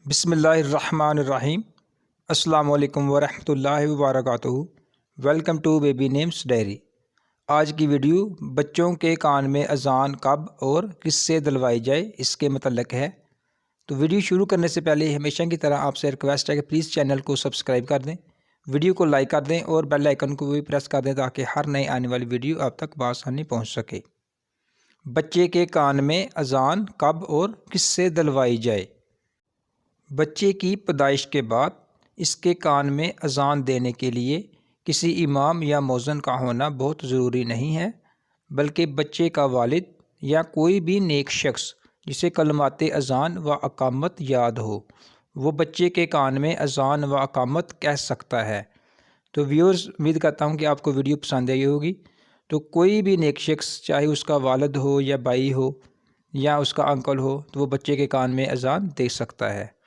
بسم اللہ الرحمن الرحیم۔ السلام علیکم ورحمۃ اللہ وبرکاتہ۔ Welcome to baby names diary. آج کی ویڈیو بچوں کے کان میں اذان کب اور کس سے دلوائی جائے اس کے متعلق ہے۔ تو ویڈیو شروع کرنے سے پہلے ہمیشہ کی طرح آپ سے ریکویسٹ ہے کہ پلیز چینل کو سبسکرائب کر دیں، ویڈیو کو لائک کر دیں اور بیل آئیکن کو بھی پریس کر دیں تاکہ ہر نئی آنے والی ویڈیو آپ تک بآسانی پہنچ سکے۔ بچے کے کان میں اذان کب اور کس سے دلوائی جائے؟ بچے کی پیدائش کے بعد اس کے کان میں اذان دینے کے لیے کسی امام یا مؤذن کا ہونا بہت ضروری نہیں ہے، بلکہ بچے کا والد یا کوئی بھی نیک شخص جسے کلمات اذان و اقامت یاد ہو وہ بچے کے کان میں اذان و اقامت کہہ سکتا ہے۔ تو ویورز، امید کرتا ہوں کہ آپ کو ویڈیو پسند آئی ہوگی۔ تو کوئی بھی نیک شخص، چاہے اس کا والد ہو یا بھائی ہو یا اس کا انکل ہو، تو وہ بچے کے کان میں اذان دے سکتا ہے۔